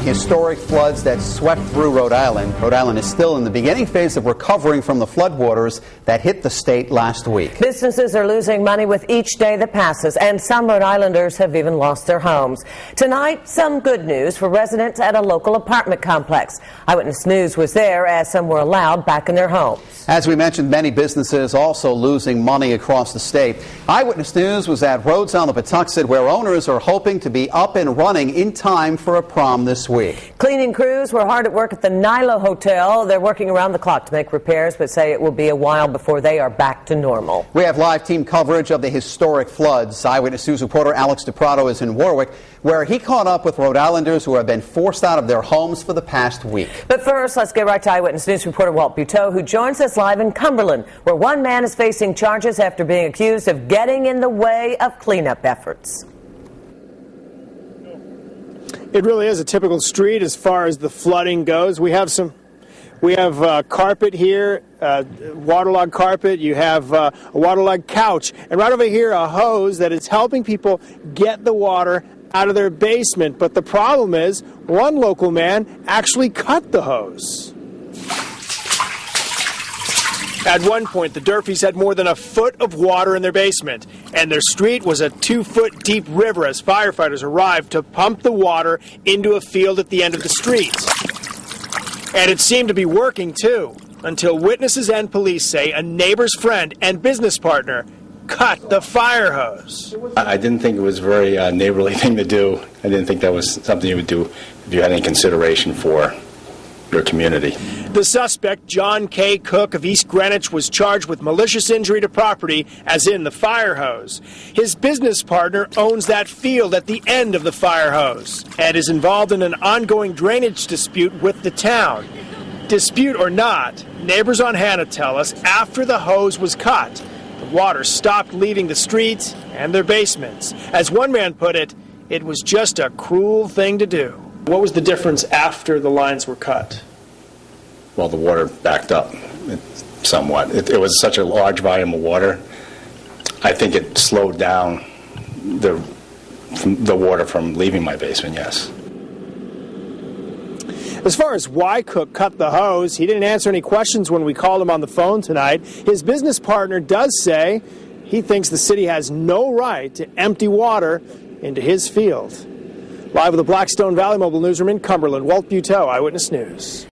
historic floods that swept through Rhode Island. Rhode Island is still in the beginning phase of recovering from the floodwaters that hit the state last week. Businesses are losing money with each day that passes, and some Rhode Islanders have even lost their homes. Tonight, some good news for residents at a local apartment complex. Eyewitness News was there as some were allowed back in their homes. As we mentioned, many businesses also losing money across the state. Eyewitness News was at Rhodes on the Pawtuxet, where owners are hoping to be up and running in time for a prom this week. Cleaning crews were hard at work at the NYLO Hotel. They're working around the clock to make repairs, but say it will be a while before they are back to normal. We have live team coverage of the historic floods. Eyewitness News reporter Alex DePrato is in Warwick, where he caught up with Rhode Islanders who have been forced out of their homes for the past week. But first, let's get right to Eyewitness News reporter Walt Buteau, who joins us live in Cumberland, where one man is facing charges after being accused of getting in the way of cleanup efforts. It really is a typical street as far as the flooding goes. We have carpet here, waterlogged carpet. You have a waterlogged couch, and right over here a hose that is helping people get the water out of their basement. But the problem is, one local man actually cut the hose. At one point, the Durfees had more than a foot of water in their basement, and their street was a 2-foot deep river as firefighters arrived to pump the water into a field at the end of the street. And it seemed to be working, too, until witnesses and police say a neighbor's friend and business partner cut the fire hose. I didn't think it was a very neighborly thing to do. I didn't think that was something you would do if you had any consideration for your community. The suspect, John K. Cook of East Greenwich, was charged with malicious injury to property, as in the fire hose. His business partner owns that field at the end of the fire hose and is involved in an ongoing drainage dispute with the town. Dispute or not, neighbors on Hannah tell us after the hose was cut, the water stopped leaving the streets and their basements. As one man put it, it was just a cruel thing to do. What was the difference after the lines were cut? Well, the water backed up somewhat. It was such a large volume of water. I think it slowed down the water from leaving my basement, yes. As far as why Cook cut the hose, he didn't answer any questions when we called him on the phone tonight. His business partner does say he thinks the city has no right to empty water into his field. Live with the Blackstone Valley Mobile Newsroom in Cumberland, Walt Buteau, Eyewitness News.